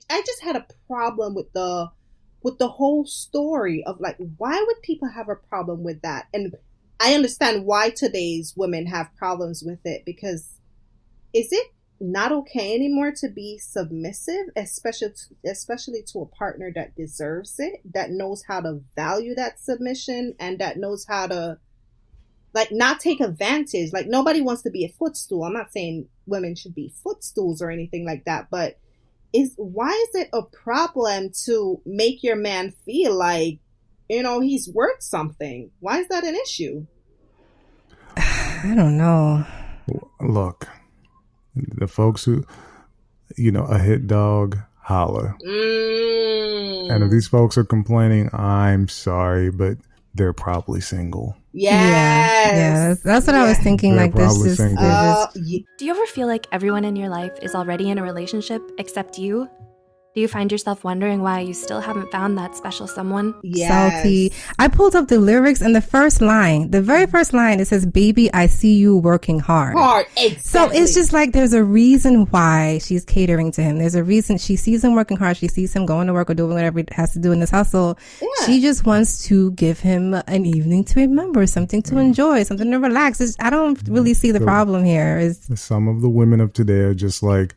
I just had a problem with the whole story of like, why would people have a problem with that? And I understand why today's women have problems with it, because is it not okay anymore to be submissive, especially to a partner that deserves it, that knows how to value that submission, and that knows how to like not take advantage. Like, nobody wants to be a footstool. I'm not saying women should be footstools or anything like that, but why is it a problem to make your man feel like, he's worth something? Why is that an issue? I don't know. Look, the folks who, a hit dog, holler. And if these folks are complaining, I'm sorry, but they're probably single. Yes. Yeah, that's what I was thinking. They're like, this is. Do you ever feel like everyone in your life is already in a relationship except you? Do you find yourself wondering why you still haven't found that special someone? Yes. Salty. I pulled up the lyrics, and the very first line, it says, "Baby, I see you working hard." Exactly. So it's just like there's a reason why she's catering to him. There's a reason she sees him working hard. She sees him going to work or doing whatever he has to do in this hustle. Yeah. She just wants to give him an evening to remember, something to enjoy, something to relax. I don't really see the problem here. Some of the women of today are just like,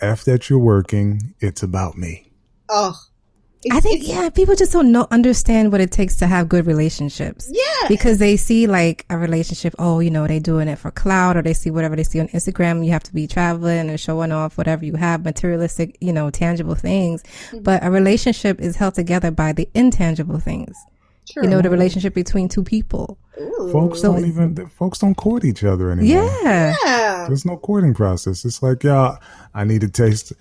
F that you're working, it's about me. Oh, I think, people just don't understand what it takes to have good relationships. Yeah. Because they see like a relationship, they doing it for clout, or they see whatever they see on Instagram. You have to be traveling and showing off whatever you have, materialistic, tangible things. Mm-hmm. But a relationship is held together by the intangible things. True. The relationship between two people. Folks don't court each other anymore. Yeah. There's no courting process. It's like, I need to taste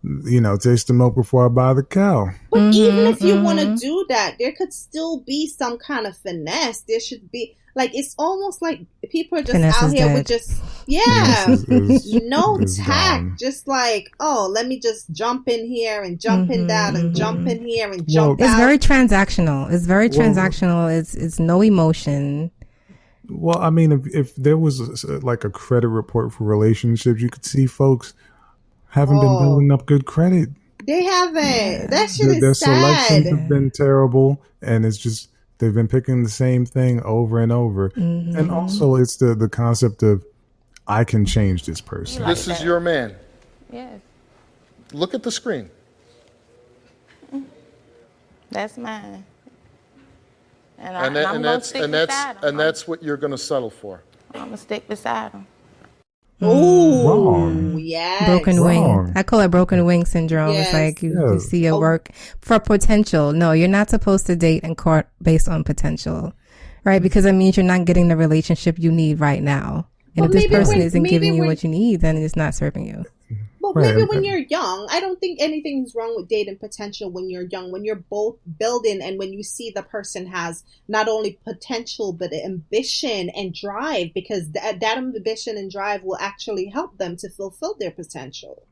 the milk before I buy the cow. But even if you want to do that, there could still be some kind of finesse. There should be, like, it's almost like people are just finesse out here with just, no tact. Just like, let me just jump in here and jump in that and jump in here and jump out. It's very transactional. It's no emotion. Well, I mean, if there was like a credit report for relationships, you could see folks haven't been building up good credit. They haven't. Yeah. That shit is their sad. Selections have been terrible, and it's just they've been picking the same thing over and over. Mm-hmm. And also, it's the concept of I can change this person. This is your man. Yes. Look at the screen. That's mine. And that's what you're going to settle for. I'm going to stick beside him. Oh, wrong. Yes. Broken wing. I call it broken wing syndrome. Yes. It's like you see your work for potential. No, you're not supposed to date and court based on potential, right? Because it means you're not getting the relationship you need right now. And if this person isn't giving you what you need, then it's not serving you. But maybe when you're young, I don't think anything's wrong with dating potential when you're young, when you're both building, and when you see the person has not only potential, but ambition and drive, because that ambition and drive will actually help them to fulfill their potential.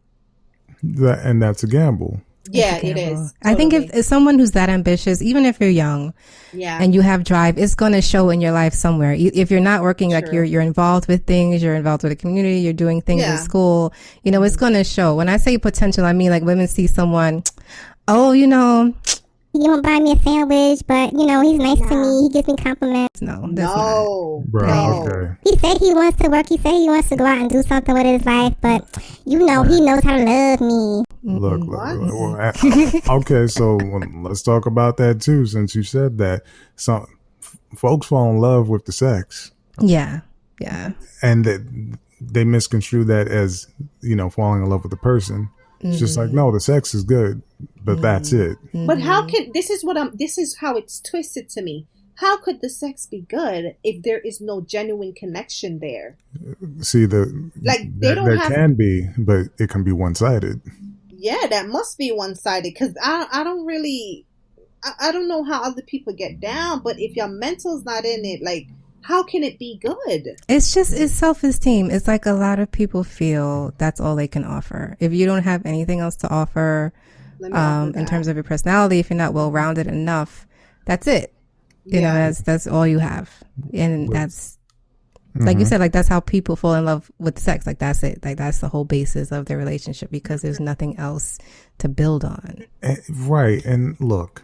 And that's a gamble. Yeah, it is. Totally. I think if someone who's that ambitious, even if you're young, and you have drive, it's going to show in your life somewhere. If you're not working, like you're involved with things, you're involved with the community, you're doing things in school, it's going to show. When I say potential, I mean like women see someone, he won't buy me a sandwich, but he's nice to me. He gives me compliments. No. Okay. He said he wants to work. He said he wants to go out and do something with his life, but he knows how to love me. Look. Okay, so let's talk about that too. Since you said that, some folks fall in love with the sex. Yeah, and they misconstrue that as falling in love with the person. It's just like, no, the sex is good, but that's it. But how can this is how it's twisted to me. How could the sex be good if there is no genuine connection there? See, there can be, but it can be one-sided. Yeah, that must be one-sided, because I don't know how other people get down, but if your mental's not in it, like, how can it be good? It's self-esteem. It's like a lot of people feel that's all they can offer. If you don't have anything else to offer, in terms of your personality, if you're not well-rounded enough, that's it. That's all you have. And Like you said, like that's how people fall in love with sex. Like that's it. Like that's the whole basis of their relationship because there's nothing else to build on. Right. And look,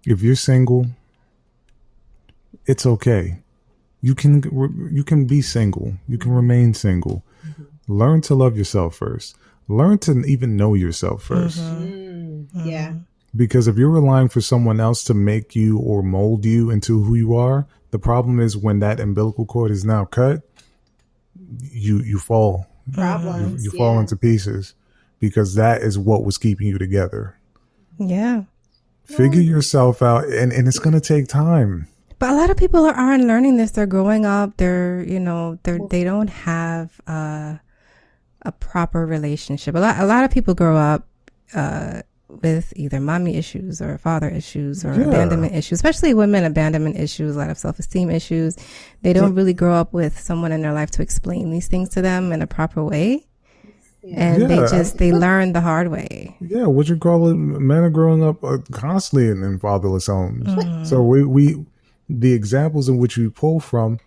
if you're single, it's okay. You can be single. You can remain single. Learn to love yourself first. Learn to even know yourself first. Yeah. Because if you're relying for someone else to make you or mold you into who you are, the problem is when that umbilical cord is now cut, you fall. Problems. You fall into pieces because that is what was keeping you together. Yeah. Figure yourself out, and it's going to take time. But a lot of people aren't learning this. They're growing up. They don't have a proper relationship. A lot of people grow up with either mommy issues or father issues or abandonment issues, especially women, abandonment issues, a lot of self-esteem issues. They don't really grow up with someone in their life to explain these things to them in a proper way. And they learn the hard way. Yeah, what you call it? Men are growing up constantly in fatherless homes. So we the examples in which we pull from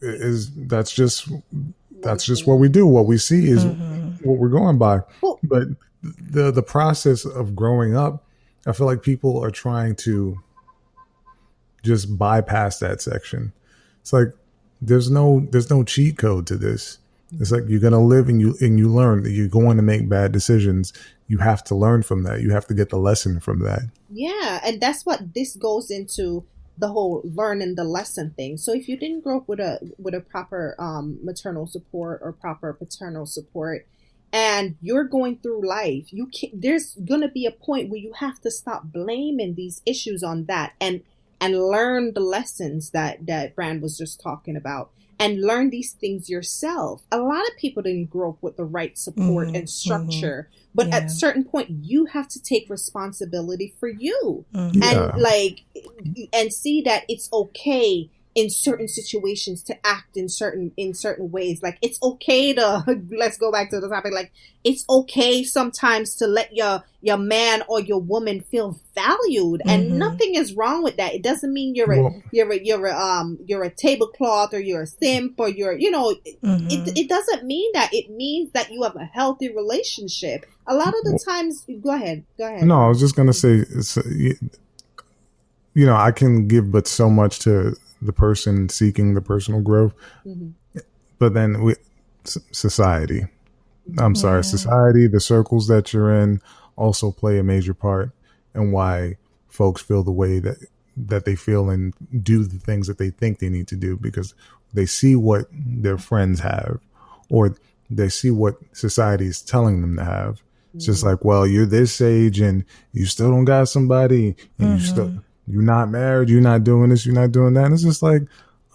that's just what we do. What we see is what we're going by. But the process of growing up, I feel like people are trying to just bypass that section. It's like there's no cheat code to this. It's like you're gonna live and you learn that you're going to make bad decisions. You have to learn from that. You have to get the lesson from that. Yeah, and that's what this goes into, the whole learning the lesson thing. So if you didn't grow up with a proper maternal support or proper paternal support, and you're going through life, there's gonna be a point where you have to stop blaming these issues on that and learn the lessons that Brand was just talking about, and learn these things yourself. A lot of people didn't grow up with the right support and structure, but at a certain point, you have to take responsibility for you and see that it's okay in certain situations to act in certain ways. Like it's okay to let's go back to the topic. Like it's okay sometimes to let your man or your woman feel valued, and nothing is wrong with that. It doesn't mean you're a tablecloth or you're a simp or it doesn't mean that. It means that you have a healthy relationship. A lot of the times, go ahead. No, I was just gonna say, I can give but so much to the person seeking the personal growth, but then society, the circles that you're in also play a major part in why folks feel the way that they feel and do the things that they think they need to do, because they see what their friends have or they see what society is telling them to have. It's just like, well, you're this age and you still don't got somebody, and you're not married, you're not doing this, you're not doing that. And it's just like,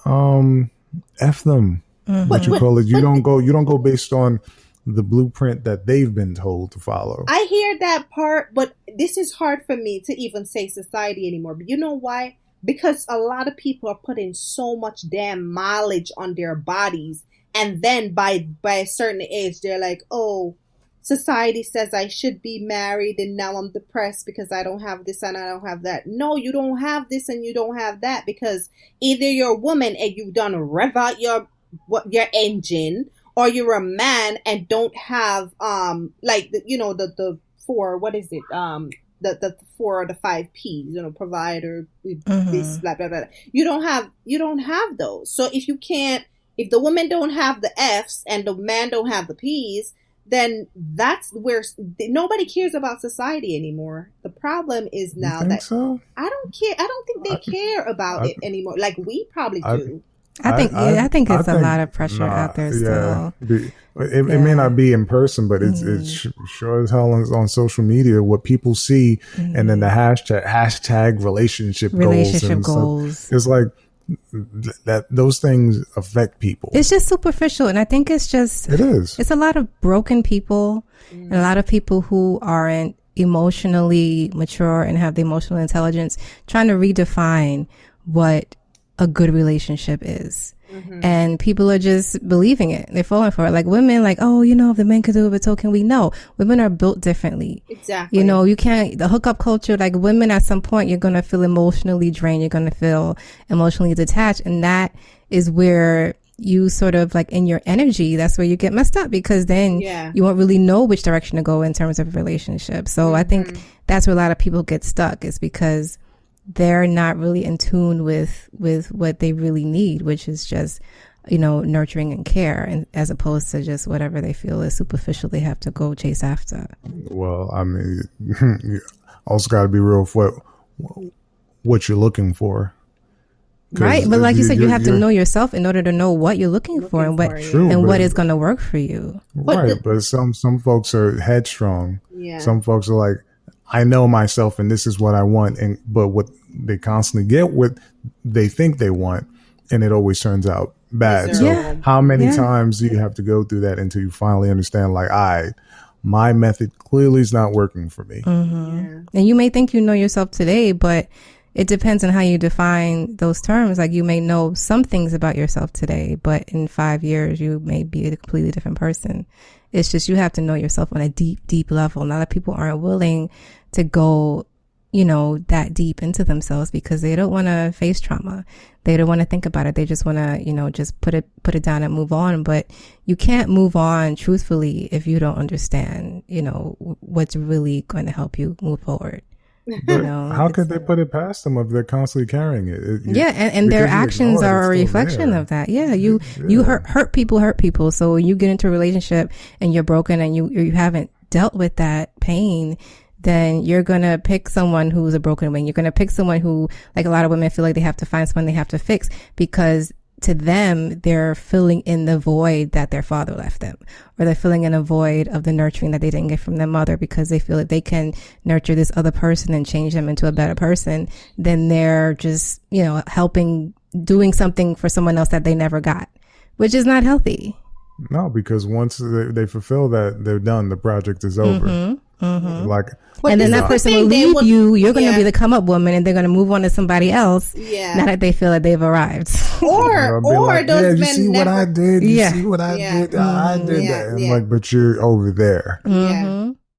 F them. What you call it? You don't go based on the blueprint that they've been told to follow. I hear that part, but this is hard for me to even say society anymore. But you know why? Because a lot of people are putting so much damn mileage on their bodies, and then by a certain age, they're like, oh, society says I should be married, and now I'm depressed because I don't have this and I don't have that. No, you don't have this and you don't have that, because either you're a woman and you done rev out your engine, or you're a man and don't have the four, what is it, the 4 or the 5 P's, provider, this, blah blah blah. You don't have those. So if the woman don't have the F's and the man don't have the P's, then that's where nobody cares about society anymore. The problem is now that so? I don't care. I don't think they care about it anymore. Like we probably do. I think it's a lot of pressure out there still. It may not be in person, but it's sure as hell on social media what people see, and then the hashtag relationship goals. It's like that those things affect people. It's just superficial, and I think it's a lot of broken people and a lot of people who aren't emotionally mature and have the emotional intelligence trying to redefine what a good relationship is. And people are just believing it. They're falling for it. Like women, like, oh, you know, if the men could do it, so can we? No, women are built differently. Exactly. You know, you can't, the hookup culture, like women at some point, you're going to feel emotionally drained. You're going to feel emotionally detached. And that is where you sort of like in your energy, that's where you get messed up, because then you won't really know which direction to go in terms of relationships. So I think that's where a lot of people get stuck, is because they're not really in tune with what they really need, which is just, you know, nurturing and care, and as opposed to just whatever they feel is superficial they have to go chase after. Well, I mean, you also got to be real with what you're looking for. Right, but like you said, you have to know yourself in order to know what you're looking for and what what is going to work for you. Right, but some folks are headstrong. Yeah. Some folks are like, I know myself and this is what I want, but what they constantly get what they think they want, and it always turns out bad. So how many times do you have to go through that until you finally understand, like, my method clearly is not working for me. And you may think you know yourself today, but it depends on how you define those terms. Like you may know some things about yourself today, but in 5 years you may be a completely different person. It's just, you have to know yourself on a deep, deep level. A lot of people aren't willing to go, you know, that deep into themselves because they don't want to face trauma. They don't want to think about it. They just want to, you know, just put it down and move on. But you can't move on truthfully if you don't understand, you know, what's really going to help you move forward. But you know, how could they put it past them if they're constantly carrying it? And their actions are a reflection of that. Yeah, you hurt people. So when you get into a relationship and you're broken and you haven't dealt with that pain, then you're going to pick someone who's a broken wing. You're going to pick someone who, like a lot of women feel like they have to find someone they have to fix, because to them, they're filling in the void that their father left them, or they're filling in a void of the nurturing that they didn't get from their mother, because they feel that they can nurture this other person and change them into a better person. Then they're just, you know, doing something for someone else that they never got, which is not healthy. No, because once they fulfill that, they're done. The project is over. Like, and then that person will leave you. You're going to be the come up woman, and they're going to move on to somebody else. Now that they feel that they've arrived. Or like, those you men see what I did? You see what I did? I did that. And like, but you're over there.